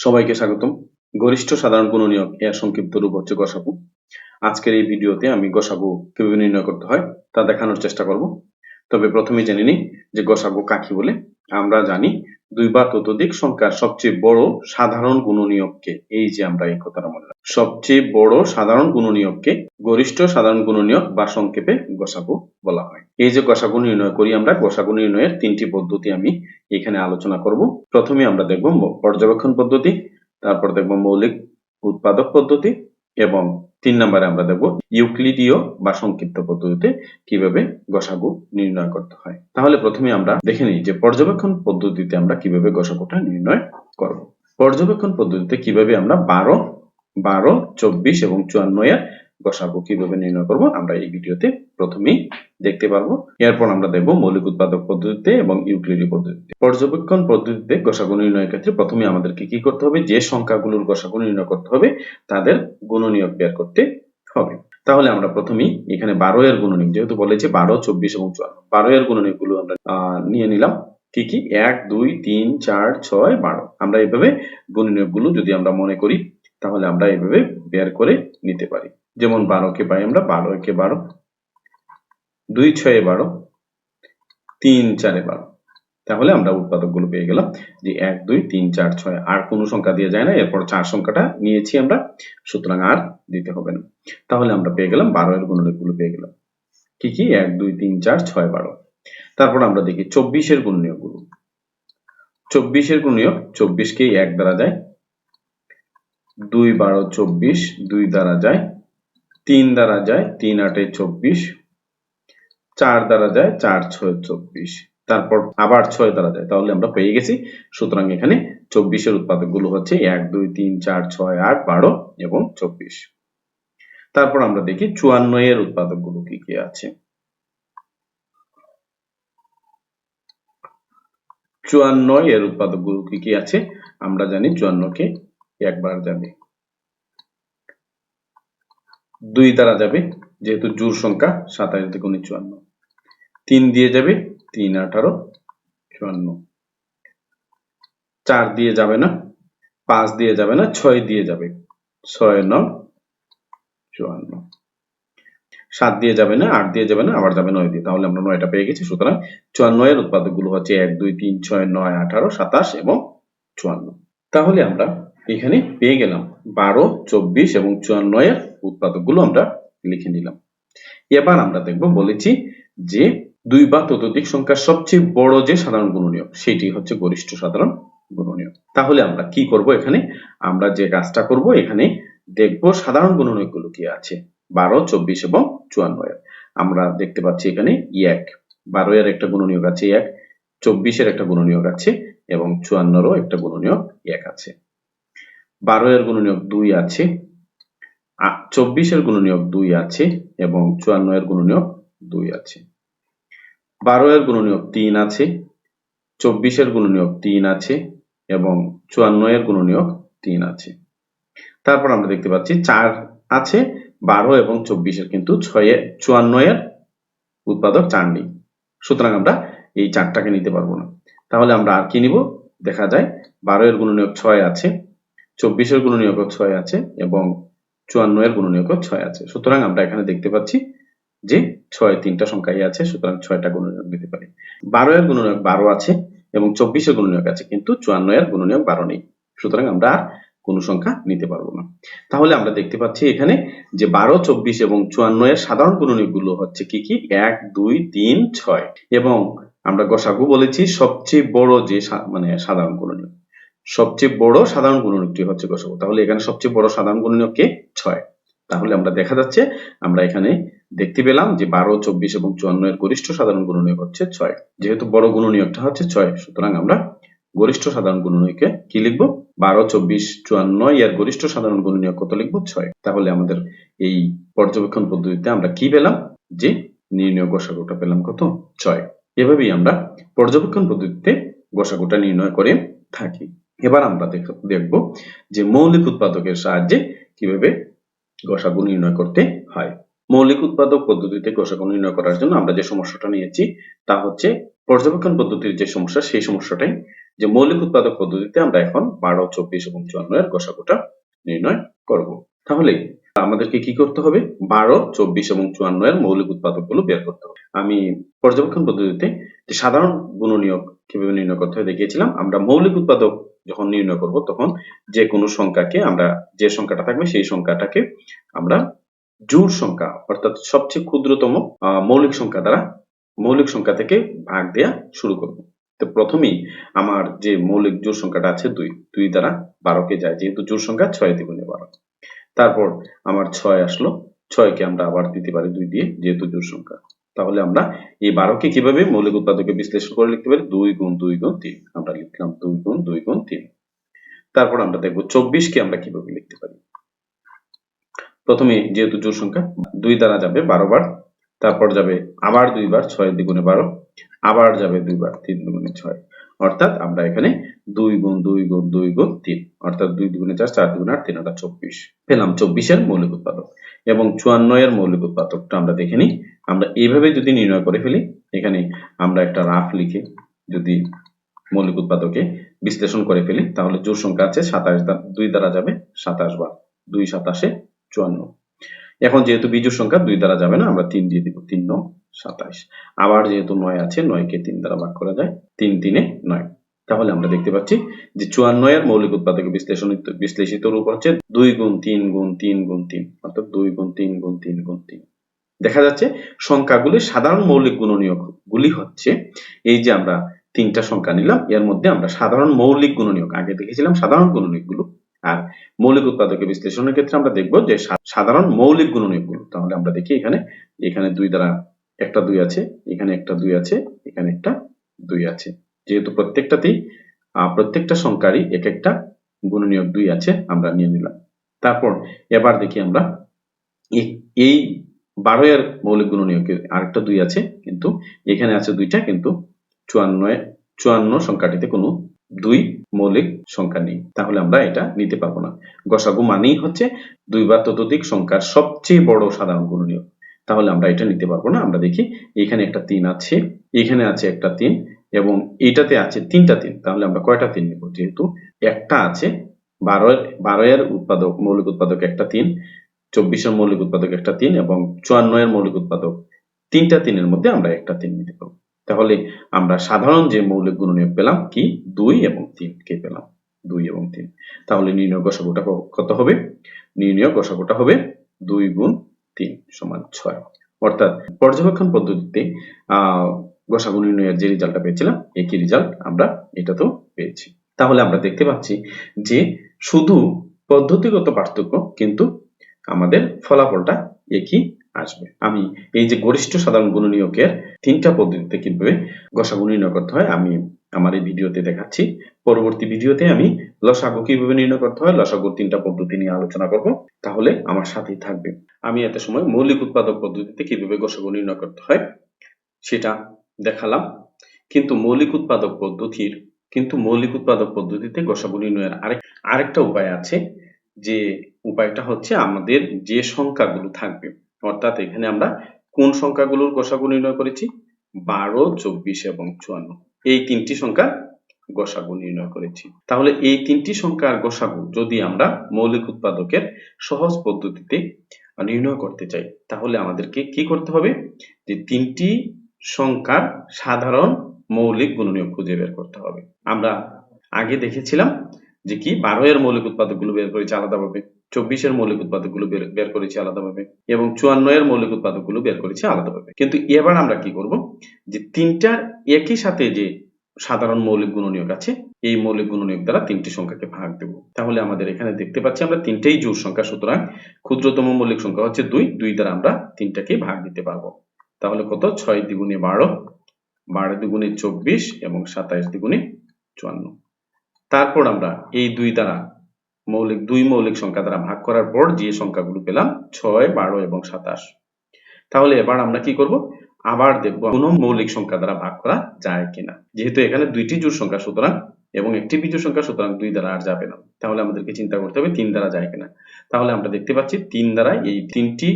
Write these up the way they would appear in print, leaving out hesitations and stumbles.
সবাইকে স্বাগতম। গরিষ্ঠ সাধারণ গুণনীয়ক এর সংক্ষিপ্ত রূপ হচ্ছে গসাগু। আজকের এই ভিডিওতে আমি গসাগু কিভাবে নির্ণয় করতে হয় তা দেখানোর চেষ্টা করব। তবে প্রথমে জেনে নিই যে গসাগু কাকে বলে। আমরা জানি দুই বা ততোধিক সংখ্যার সবচেয়ে বড় সাধারণ গুণনীয়ককে, এই যে আমরা এই কথাটা মনে রাখি, সবচেয়ে বড় সাধারণ গুণনীয়ককে গরিষ্ঠ সাধারণ গুণনীয়ক বা সংক্ষেপে গসাগু বলা হয়। এই যে গসাগু নির্ণয় করি আমরা, গসাগু নির্ণয়ের তিনটি পদ্ধতি আমি এখানে আলোচনা করব। প্রথমে আমরা দেখব পর্যবেক্ষণ পদ্ধতি, তারপর দেখব মৌলিক উৎপাদক পদ্ধতি এবং 3 নম্বরে আমরা দেখব ইউক্লিডীয় বা সংক্ষিপ্ত পদ্ধতিতে কিভাবে গসাগু নির্ণয় করতে হয়। তাহলে প্রথমে আমরা দেখে নিই যে পর্যবেক্ষণ পদ্ধতিতে আমরা কিভাবে গসাগুটা নির্ণয় করব। পর্যবেক্ষণ পদ্ধতিতে কিভাবে আমরা 12, 24 এবং 54 এর গসাগু কিভাবে নির্ণয় করব আমরা এই ভিডিওতে প্রথমেই দেখতে পারবো। এরপর আমরা দেখব মৌলিক উৎপাদক পদ্ধতিতে এবং ইউক্লিডীয় পদ্ধতিতে। পর্যবেক্ষণ পদ্ধতিতে গসাগু নির্ণয়ের ক্ষেত্রে প্রথমে আমাদেরকে কি করতে হবে, যে সংখ্যাগুলোর গসাগু নির্ণয় করতে হবে তাদের গুণনীয়ক বের করতে হবে। তাহলে আমরা প্রথমেই এখানে 12 এর গুণনীয়ক, যেহেতু বলেছে 12, 24 এবং 54, 12 এর গুণনীয়কগুলো আমরা নিয়ে নিলাম। কি কি? 1, 2, 3, 4, 6, 12। আমরা এইভাবে গুণনীয়কগুলো যদি আমরা মনে করি তাহলে আমরা এইভাবে বের করে নিতে পারি। যেমন 12 কে পাই আমরা 12 একে 12, 2 6 12, 3 4 12। তাহলে আমরা উৎপাদকগুলো পেয়ে গেলাম যে 1 2 3 4 6, আর কোনো সংখ্যা দিয়ে যায় না। এরপর 4 সংখ্যাটা নিয়েছি আমরা, সুতরাং আর দিতে হবে না। তাহলে আমরা পেয়ে গেলাম 12 এর গুণনীয়কগুলো পেয়ে গেলাম। কি কি? 1 2 3 4 6 12। তারপর আমরা দেখি 24 এর গুণনীয়কগুলো। 24 এর গুণনীয়ক, 24 কে 1 দ্বারা যায়, 2 12 24, 2 দ্বারা যায়, 3 দ্বারা যায়, 3 8 24, 4 দ্বারা যায়, 4 6 24, তারপর আবার 6 দ্বারা যায়। তাহলে আমরা পেয়ে গেছি। সুতরাং এখানে 24 এর উৎপাদকগুলো হচ্ছে 1 2 3 4 6 8 12 এবং 24। তারপর আমরা দেখি 54 এর উৎপাদকগুলো কি কি আছে। 54 এর উৎপাদকগুলো কি কি আছে আমরা জানি। 54 কে একবার যাবে, 2 দ্বারা যাবে যেহেতু জোড় সংখ্যা, 27 × 54, 3 দিয়ে যাবে, 3 18 54, 4 দিয়ে যাবে না, 5 দিয়ে যাবে না, 6 দিয়ে যাবে, 6 9 54, 7 দিয়ে যাবে না, 8 দিয়ে যাবে না, আবার যাবে 9 দিয়ে। তাহলে আমরা 9টা পেয়ে গেছি। সুতরাং 54 এর উৎপাদকগুলো হচ্ছে 1 2 3 6 9 18 27 এবং 54। তাহলে আমরা এখানে পেয়ে গেলাম 12 24 এবং 54 এর উৎপাদকগুলো আমরা লিখে নিলাম। এবার আমরা দেখব, বলেছি যে দুই বা ততোধিক সংখ্যার সবচেয়ে বড় যে সাধারণ গুণনীয়ক সেটি হচ্ছে গরিষ্ঠ সাধারণ গুণনীয়ক। তাহলে আমরা কি করব, এখানে আমরা যে কাজটা করব, এখানে দেখব সাধারণ গুণনীয়কগুলো কি আছে 12 24 এবং 54 এর। আমরা দেখতে পাচ্ছি এখানে 1, 12 এর একটা গুণনীয়ক আছে 1, 24 এর একটা গুণনীয়ক আছে এবং 54 এরও একটা গুণনীয়ক 1 আছে। 12 এর গুণনীয়ক 2 আছে, 24 এর গুণনীয়ক 2 আছে এবং 54 এর গুণনীয়ক 2 আছে। 12 এর গুণনীয়ক 3 আছে, 24 এর গুণনীয়ক 3 আছে এবং 54 এর গুণনীয়ক 3 আছে। তারপর আমরা দেখতে পাচ্ছি 4 আছে 12 এবং 24 এর, কিন্তু 54 এর উৎপাদক 4 নেই। সুতরাং আমরা এই 4টাকে নিতে পারবো না। তাহলে আমরা আর কি নিব? দেখা যায় 12 এর গুণনীয়ক 6 আছে, 24 এর গুণনীয়ক 6 আছে এবং 54 এর গুণনীয়ক 6 আছে। সুতরাং আমরা এখানে দেখতে পাচ্ছি যে 6 তিনটা সংখ্যাই আছে, সুতরাং 6টা গুণনীয়ক নিতে পারি। 12 এর গুণনীয়ক 12 আছে এবং 24 এর গুণনীয়ক আছে, কিন্তু 54 এর গুণনীয়ক 12 নেই। সুতরাং আমরা আর কোনো সংখ্যা নিতে পারবো না। তাহলে আমরা দেখতে পাচ্ছি এখানে যে 12 24 এবং 54 এর সাধারণ গুণনীয়কগুলো হচ্ছে কি কি? 1 2 3 6 এবং আমরা গসাগু বলেছি সবচেয়ে বড় যে সাধারণ গুণনীয়ক, সবচেয়ে বড় সাধারণ গুণনীয়কটি হচ্ছে গসাগু। তাহলে এখানে সবচেয়ে বড় সাধারণ গুণনীয়ক কে? 6। তাহলে আমরা দেখা যাচ্ছে আমরা এখানে দেখতে পেলাম যে 12 24 এবং 54 এর গরিষ্ঠ সাধারণ গুণনীয়ক হচ্ছে 6। যেহেতু বড় গুণনীয়কটা হচ্ছে 6, সুতরাং আমরা গরিষ্ঠ সাধারণ গুণনীয়কে কি লিখব? 12 24 54 এর গরিষ্ঠ সাধারণ গুণনীয়ক কত লিখব? 6। তাহলে আমাদের এই পর্যবেক্ষণ পদ্ধতিতে আমরা কি পেলাম? যে নির্ণয় গসাগুটা পেলাম কত? 6। এভাবেই আমরা পর্যবেক্ষণ পদ্ধতিতে গসাগুটা নির্ণয় করে থাকি। এবার আমরা দেখব যে মৌলিক উৎপাদকের সাহায্যে কিভাবে গসাগু নির্ণয় করতে হয়। মৌলিক উৎপাদক পদ্ধতিতে গসাগু নির্ণয় করার জন্য আমরা যে সমস্যাটা নিয়েছি তা হচ্ছে পর্যবেক্ষণ পদ্ধতির যে সমস্যা, সেই সমস্যাটাই যে মৌলিক উৎপাদক পদ্ধতিতে আমরা এখন 12, 24 এবং 54 এর গসাগুটা নির্ণয় করব। তাহলে আমাদেরকে কি করতে হবে? 12, 24 এবং 54 এর মৌলিক উৎপাদকগুলো বের করতে হবে। আমি পর্যবেক্ষণ পদ্ধতিতে যে সাধারণ গুণনীয়ক কিভাবে নির্ণয় করতে হয় দেখিয়েছিলাম। আমরা মৌলিক উৎপাদক যখন নির্ণয় করব তখন যে কোনো সংখ্যাকে আমরা যে সংখ্যাটা থাকবে সেই সংখ্যাটাকে আমরা জোড় সংখ্যা অর্থাৎ সবচেয়ে ক্ষুদ্রতম মৌলিক সংখ্যা দ্বারা মৌলিক সংখ্যা থেকে ভাগ দেয়া শুরু করব। তো প্রথমেই আমার যে মৌলিক জোড় সংখ্যাটা আছে 2 দ্বারা 12 কে যায়, যেহেতু জোড় সংখ্যা 6 দ্বিগুণে 12। তারপর আমার 6 আসলো, 6 কে আমরা আবার দিতে পারি 2 দিয়ে, যেহেতু জোড় সংখ্যা। তাহলে আমরা এই 12 কে কিভাবে মৌলিক উৎপাদকে বিশ্লেষণ করে লিখতে পারি? 2 গুণ 2 গুণ 3। আমরা লিখলাম 2 গুণ 2 গুণ 3। তারপর আমরা দেখব 24 কে আমরা কিভাবে লিখতে পারি। প্রথমে যেহেতু জোড় সংখ্যা 2 দ্বারা যাবে 12 বার, তারপর যাবে আবার 2 বার 6 দ্বিগুণে 12, আবার যাবে 2 বার 3 দুগুণে 6। অর্থাৎ আমরা এখানে 2 গুণ 2 গুণ 2 গুণ 3, অর্থাৎ 2 দুগুণে 4, 4 দুগুণে 8, 3 8 24 পেলাম 24 এর মৌলিক উৎপাদক। এবং 54 এর মৌলিক উৎপাদকটা আমরা দেখে নিই। আমরা এইভাবে যদি নির্ণয় করে ফেলি, এখানে আমরা একটা রাফ লিখে যদি মৌলিক উৎপাদকে বিশ্লেষণ করে ফেলি, তাহলে জোড় সংখ্যা আছে 27, 2 দ্বারা যাবে 27 বার, 2 27 54। এখন যেহেতু বিজোড় সংখ্যা 2 দ্বারা যাবে না, আমরা 3 দিয়ে দিব, 3 9 27। আবার যেহেতু 9 আছে, 9 কে 3 দ্বারা ভাগ করা যায়, 3 3 9। তাহলে আমরা দেখতে পাচ্ছি যে 54 এর মৌলিক উৎপাদকে বিশ্লেষিত রূপ হচ্ছে 2 গুণ 3 গুণ 3 গুণ 3, অর্থাৎ 2 গুণ 3 গুণ 3 গুণ 3। দেখা যাচ্ছে সংখ্যাগুলি সাধারণ মৌলিক গুণনীয়ক গুলি হচ্ছে, এই যে আমরা 3টা সংখ্যা নিলাম, এর মধ্যে আমরা সাধারণ মৌলিক গুণনীয়ক আগে দেখেছিলাম সাধারণ গুণনীয়কগুলো, আর মৌলিক উৎপাদকে বিশ্লেষণের ক্ষেত্রে আমরা দেখব যে সাধারণ মৌলিক গুণনীয়কগুলো। তাহলে আমরা দেখি এখানে 2 দ্বারা একটা 2 আছে, এখানে একটা 2 আছে, এখানে একটা 2 আছে। যেহেতু প্রত্যেকটা সংখ্যারই এক একটা গুণনীয়ক 2 আছে, আমরা নিয়ে নিলাম। তারপর এবার দেখি আমরা এই 12 এর মৌলিক গুণনীয়কের আরেকটা 2 আছে, কিন্তু এখানে আছে 2টা, কিন্তু 54 সংখ্যাটিতে কোনো 2 মৌলিক সংখ্যা নেই। তাহলে আমরা এটা নিতে পারবো না। গসাগু মানেই হচ্ছে 2 বা ততোধিক সংখ্যার সবচেয়ে বড় সাধারণ গুণনীয়ক। তাহলে আমরা এটা নিতে পারবো না। আমরা দেখি এখানে একটা 3 আছে, এখানে আছে একটা 3, এবং এটাতে আছে 3টা 3। তাহলে আমরা কয়টা 3 নেব? যেহেতু একটা আছে, 12 এর মৌলিক উৎপাদক একটা 3, 24 এর মৌলিক উৎপাদক একটা 3, এবং 54 এর মৌলিক উৎপাদক 3টা 3 এর মধ্যে আমরা একটা 3 নিতে পারবো। তাহলে আমরা সাধারণ যে মৌলিক গুণনীয়ক পেলাম কি? 2 এবং 3 কে পেলাম, 2 এবং 3। তাহলে নির্ণয় গসাগুটা কত হবে? নির্ণয় গসাগুটা হবে 2 গুণ 3 সমান 6। অর্থাৎ পর্যবেক্ষণ পদ্ধতিতে গসাগু নির্ণয়ের যে রেজাল্টটা পেয়েছিলাম, একই রেজাল্ট আমরা এটাতেও পেয়েছি। তাহলে আমরা দেখতে পাচ্ছি যে শুধু পদ্ধতিগত পার্থক্য, কিন্তু আমাদের ফলাফলটা একই আসবে। আমি এই যে গরিষ্ঠ সাধারণ গুণনীয়কের 3টা পদ্ধতিতে কিভাবে গসাগু নির্ণয় করতে হয় আমি আমার এই ভিডিওতে দেখাচ্ছি। পরবর্তী ভিডিওতে আমি লসাগু কিভাবে নির্ণয় করতে হয়, লসাগুর 3টা পদ্ধতি নিয়ে আলোচনা করব। তাহলে আমার সাথেই থাকবে। আমি এত সময় মৌলিক উৎপাদক পদ্ধতিতে কিভাবে গসাগু নির্ণয় করতে হয় সেটা দেখালাম, কিন্তু মৌলিক উৎপাদক পদ্ধতিতে গসাগু নির্ণয়ের আরেকটা উপায় আছে। যে উপায়টা হচ্ছে আমাদের যে সংখ্যাগুলো থাকবে, অর্থাৎ এখানে আমরা কোন সংখ্যাগুলোর গসাগু নির্ণয় করেছি? 12, 24 এবং 54, এই 3টি সংখ্যার গসাগু নির্ণয় করেছি। তাহলে এই 3টি সংখ্যার গসাগু যদি আমরা মৌলিক উৎপাদকের সহজ পদ্ধতিতে নির্ণয় করতে চাই, তাহলে আমাদেরকে কি করতে হবে? যে 3টি সংখ্যার সাধারণ মৌলিক গুণনীয়ক খুঁজে বের করতে হবে। আমরা আগে দেখেছিলাম যে কি 12 এর মৌলিক উৎপাদকগুলো বের করেছি আলাদাভাবে, 24 এর মৌলিক উৎপাদকগুলো বের করেছি আলাদাভাবে, এবং 54 এর মৌলিক উৎপাদকগুলো বের করেছি আলাদাভাবে। কিন্তু এবার আমরা কি করব? যে 3টার একই সাথে যে সাধারণ মৌলিক গুণনীয়ক আছে, এই মৌলিক গুণনীয়ক দ্বারা 3টি সংখ্যাকে ভাগ দেব। তাহলে আমাদের এখানে দেখতে পাচ্ছি আমরা 3টাই জোড় সংখ্যা, সুতরাং ক্ষুদ্রতম মৌলিক সংখ্যা হচ্ছে 2, 2 দ্বারা আমরা 3টাকে ভাগ দিতে পারবো। তাহলে কত? 6 দ্বিগুণে 12, 12 দ্বিগুণে 24, এবং 27 দ্বিগুণে 54। তারপর আমরা এই 2 দ্বারা দুই মৌলিক সংখ্যা দ্বারা ভাগ করার পর যে সংখ্যাগুলো পেলাম 6, 12 এবং 27। তাহলে এবার আমরা কি করব? আবার দেখব কোন মৌলিক সংখ্যা দ্বারা ভাগ করা যায় কিনা। যেহেতু এখানে 2টি জোড় সংখ্যা সুতরাং এবং একটি বিজোড় সংখ্যা, সুতরাং 2 দ্বারা আর যাবে না। তাহলে আমাদেরকে চিন্তা করতে হবে 3 দ্বারা যায় কিনা। তাহলে আমরা দেখতে পাচ্ছি 3 দ্বারা এই 3টি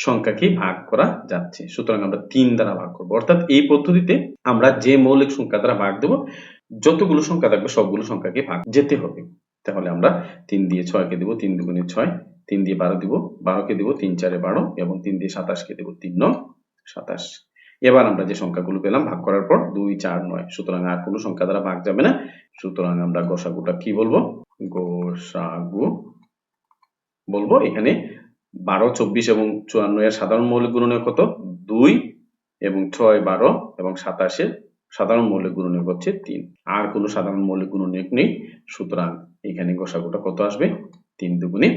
সংখ্যাকে ভাগ করা যাচ্ছে, সুতরাং আমরা 3 দ্বারা ভাগ করব। অর্থাৎ এই পদ্ধতিতে আমরা যে মৌলিক সংখ্যা দ্বারা ভাগ দেব যতগুলো সংখ্যা থাকবে সবগুলো সংখ্যাকে ভাগ যেতে হবে। তাহলে আমরা 3 দিয়ে 6 কে দেব 3 দুগুণে 6, 3 দিয়ে 12 দিব, 12 কে দেব 3 4 এ 12 এবং 3 দিয়ে 27 কে দেব 3 9 27। এবার আমরা যে সংখ্যাগুলো পেলাম ভাগ করার পর 2 4 9, সুতরাং আর কোনো সংখ্যা দ্বারা ভাগ যাবে না। সুতরাং আমরা গসাগুটা কি বলবো? গসাগু বলবো। এখানে 12 24 এবং 54 এর সাধারণ মৌলিক গুণনীয়ক কত? 2 এবং 6 12 এবং 27 এর সাধারণ মৌলিক গুণনীয়ক হচ্ছে 3। আর কোনো সাধারণ মৌলিক গুণনীয়ক নেই। সুতরাং এখানে গসাগুটা কত আসবে? 3 দুগুণে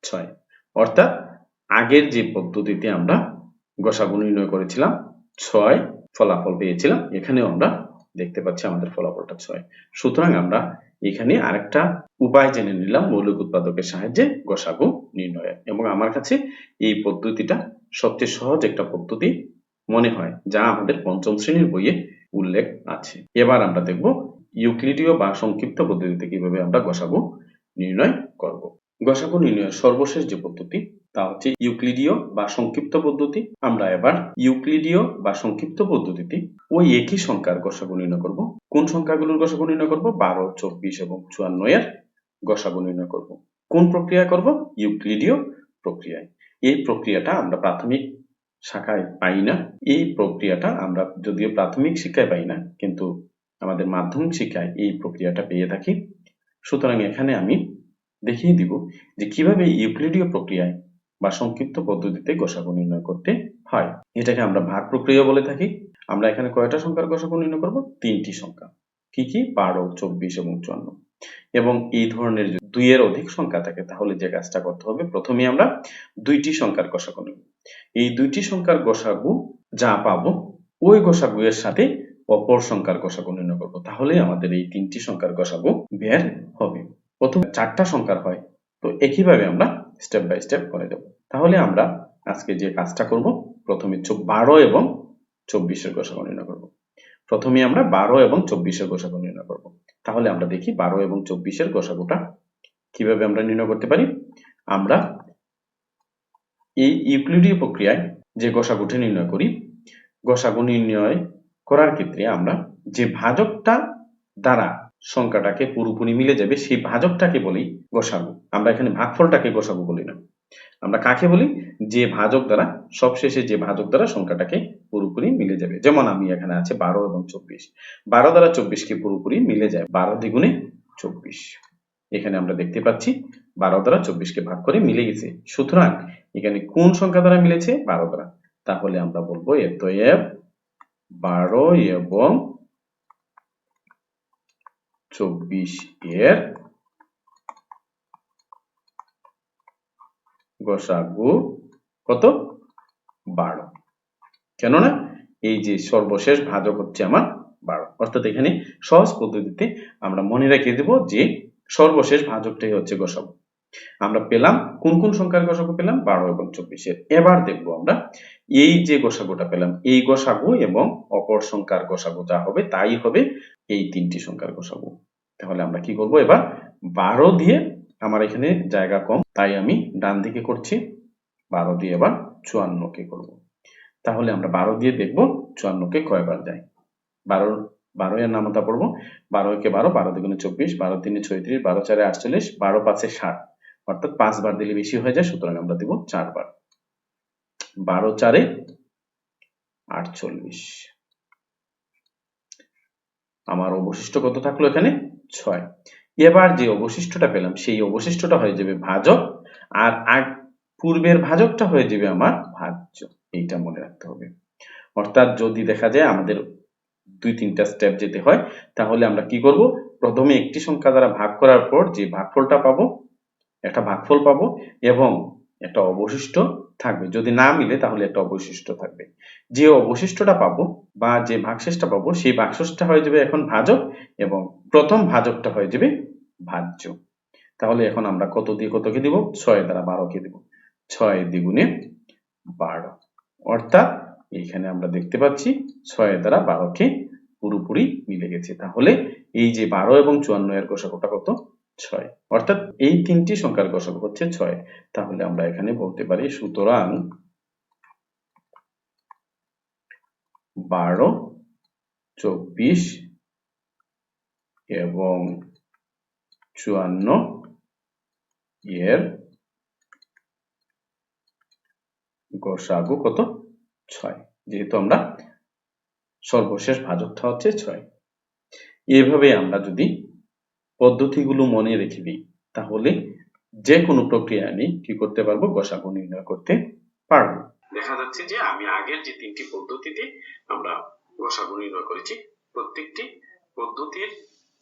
6। অর্থাৎ আগের যে পদ্ধতিতে আমরা গসাগু নির্ণয় করেছিলাম 6 ফলাফল পেয়েছিলাম, এখানেও আমরা দেখতে পাচ্ছি আমাদের ফলাফলটা 6। সুতরাং আমরা এখানে আরেকটা উপায় জেনে নিলাম মৌলিক উৎপাদকের সাহায্যে গসাগু নির্ণয়ের, এবং আমার কাছে এই পদ্ধতিটা সবচেয়ে সহজ একটা পদ্ধতি মনে হয়, যা আমাদের পঞ্চম শ্রেণীর বইয়ে উল্লেখ আছে। এবার আমরা দেখব ইউক্লিডীয় বা সংক্ষিপ্ত পদ্ধতিতে কিভাবে আমরা গসাগু নির্ণয় করব। গসাগু নির্ণয়ের সর্বশেষ যে পদ্ধতি তা হচ্ছে ইউক্লিডীয় বা সংক্ষিপ্ত পদ্ধতি। আমরা এবার ইউক্লিডীয় বা সংক্ষিপ্ত পদ্ধতিতে ওই একই সংখ্যার গসাগু নির্ণয় করব। কোন সংখ্যাগুলোর গসাগু নির্ণয় করব? 12 24 এবং 54 এর গসাগু নির্ণয় করব। কোন প্রক্রিয়া করব? ইউক্লিডীয় প্রক্রিয়ায়। এই প্রক্রিয়াটা আমরা প্রাথমিক শাখায় পাই না। এই প্রক্রিয়াটা আমরা যদিও প্রাথমিক শিক্ষায় পাই না, কিন্তু আমাদের মাধ্যমিক শিক্ষায় এই প্রক্রিয়াটা পেয়ে থাকি। সুতরাং এখানে আমি দেখিয়ে দিব যে কিভাবে ইউক্লিডীয় প্রক্রিয়ায় বা সংক্ষিপ্ত পদ্ধতিতে গসাগু নির্ণয় করতে হয়। এটাকে আমরা ভাগ প্রক্রিয়া বলে থাকি। আমরা এখানে কয়টা সংখ্যার গসাগু নির্ণয় করব? 3টি সংখ্যা। কি কি? 12 24 এবং 54। এবং এই ধরনের যদি 2 এর অধিক সংখ্যা থাকে তাহলে যে কাজটা করতে হবে, প্রথমে আমরা 2টি সংখ্যার গসাগু নেব। এই 2টি সংখ্যার গসাগু যা পাবো ওই গসাগু এর সাথে অপর সংখ্যার গসাগু নির্ণয় করব। তাহলে আমাদের এই 3টি সংখ্যার গসাগু বের হবে। প্রথমে 4টা সংখ্যার হয়, তো একইভাবে আমরা স্টেপ বাই স্টেপ করে দেব। তাহলে আমরা আজকে যে কাজটা করব, প্রথমে 12 এবং 24 এর গসাগু নির্ণয় করব। প্রথমে আমরা 12 এবং 24 এর গসাগু নির্ণয় করব। তাহলে আমরা দেখি 12 এবং 24 এর গসাগুটা কিভাবে আমরা নির্ণয় করতে পারি। আমরা এই ইউক্লিডীয় প্রক্রিয়ায় যে গসাগুটি নির্ণয় করি, গসাগু নির্ণয় করার ক্ষেত্রে আমরা যে ভাজকটা দ্বারা সংখ্যাটাকে পুরোপুরি মিলে যাবে সেই ভাজকটাকে বলি গসাগু। আমরা এখানে ভাগফলটাকে গসাগু বলি না। আমরা কাকে বলি? যে ভাজক দ্বারা সবশেষে যে ভাজক দ্বারা সংখ্যাটাকে পুরোপুরি মিলে যাবে। যেমন আমি এখানে আছে 12 এবং 24। 12 দ্বারা 24 কে পুরোপুরি মিলে যায়। 12 দ্বিগুণে 24। এখানে আমরা দেখতে পাচ্ছি 12 দ্বারা 24 কে ভাগ করে মিলে গেছে। সুতরাং এখানে কোন সংখ্যা দ্বারা মিলেছে? 12 দ্বারা। তাহলে আমরা বলবো অতএব 12 এবং 24 এর গসাগু কত? 12। কেননা এই যে সর্বশেষ ভাজক হচ্ছে আমার 12। অর্থাৎ এখানে সহজ পদ্ধতিতে আমরা মনে রেখে দেব যে সর্বশেষ ভাজকটাই হচ্ছে গসাগু। আমরা পেলাম কোন কোন সংখ্যার গসাগু পেলাম? 12 এবং 24 এর। এবার দেখব আমরা এই যে গসাগুটা পেলাম এই গসাগু এবং অপর সংখ্যার গসাগু যা হবে তাই হবে এই 3টি সংখ্যার গসাগু। তাহলে আমরা কি করব? এবার 12 দিয়ে, আমার এখানে জায়গা কম তাই আমি ডান দিকে করছি, 12 দিয়ে এবার 54 কে করব। তাহলে আমরা 12 দিয়ে দেখব 54 কে কয়বার যায়। 12 এর নামতা পড়বো। 12 একে 12, 12 দুগুণে 24, 12 তিনে 36, 12 চারে 48, 12 পাঁচে 60। অর্থাৎ 5 বার দিলে বেশি হয়ে যায়, সুতরাং আমরা দেব 4 বার। 12 চারে 48। আমার অবশিষ্ট কত থাকলো এখানে? 6। এবার যে অবশিষ্টটা পেলাম সেই অবশিষ্টটা হয়ে যাবে ভাজক, আর পূর্বের ভাজকটা হয়ে যাবে আমার ভাজ্য। এইটা মনে রাখতে হবে। অর্থাৎ যদি দেখা যায় আমাদের 2-3টা স্টেপ যেতে হয়, তাহলে আমরা কি করব? প্রথমে একটি সংখ্যা দ্বারা ভাগ করার পর যে ভাগফলটা পাবো, একটা ভাগফল পাবো এবং একটা অবশিষ্ট থাকবে। যদি না মিলে তাহলে একটা অবশিষ্ট থাকবে। যে অবশিষ্টটা পাবো বা যে ভাগশেষটা পাবো সেই ভাগশেষটা হয়ে যাবে এখন ভাজক এবং প্রথম ভাজকটা হয়ে যাবে ভাজ্য। তাহলে এখন আমরা কত দিয়ে কতকে দিব? 6 দ্বারা 12 কে দিব। 6 দ্বিগুণে 12। অর্থাৎ এখানে আমরা দেখতে পাচ্ছি 6 দ্বারা 12 কে পুরোপুরি মিলে গেছে। তাহলে এই যে 12 এবং 54 এর গসাগুটা কত? 6। অর্থাৎ এই 3টি সংখ্যার গসাগু হচ্ছে 6। তাহলে আমরা এখানে বলতে পারি সুতরাং 12 24 এবং 54 এর গসাগু কত? 6। যেহেতু আমরা সর্বশেষ ভাজকটা হচ্ছে 6। এভাবে আমরা যদি পদ্ধতিগুলো মনে রেখে দিই তাহলে যে কোনো প্রক্রিয়া নিয়ে কি করতে পারবো? গসাগু নির্ণয় করতে পারবো। দেখা যাচ্ছে যে আমি আগের যে 3টি পদ্ধতিতে আমরা গসাগু নির্ণয় করেছি, প্রত্যেকটি পদ্ধতির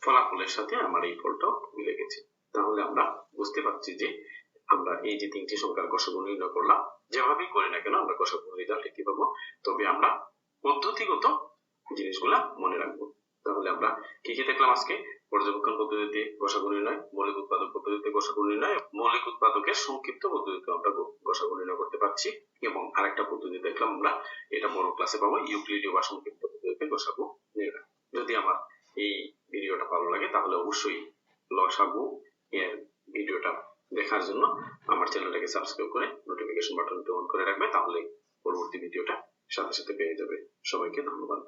ফলাফলের সাথে আমার এই ফলটাও মিলে গেছে। তাহলে আমরা বুঝতে পারছি যে আমরা এই যে 3টি সংখ্যার গসাগু নির্ণয় করলাম, যেভাবেই করি না কেন আমরা গসাগু রেজাল্ট লিখতে পারবো, তবে আমরা পদ্ধতিগত জিনিসগুলা মনে রাখবো। তাহলে আমরা কি কি দেখলাম আজকে? পর্যবেক্ষণ পদ্ধতিতে গসাগু নির্ণয়, মৌলিক উৎপাদক পদ্ধতিতে গসাগু নির্ণয়, মৌলিক উৎপাদকের সংক্ষিপ্ত পদ্ধতিতে আমরা গসাগু নির্ণয় করতে পারছি, এবং আরেকটা পদ্ধতি দেখলাম আমরা, এটা বড় ক্লাসে পাবো, ইউক্লিডীয় বা সংক্ষিপ্ত পদ্ধতিতে গসাগু নির্ণয়। যদি আমার এই ভিডিওটা ভালো লাগে তাহলে অবশ্যই লসাগু এর ভিডিওটা দেখার জন্য আমার চ্যানেলটাকে সাবস্ক্রাইব করে নোটিফিকেশন বাটনটি অন করে রাখবে, তাহলে পরবর্তী ভিডিওটা সাথে সাথে পেয়ে যাবে। সবাইকে ধন্যবাদ।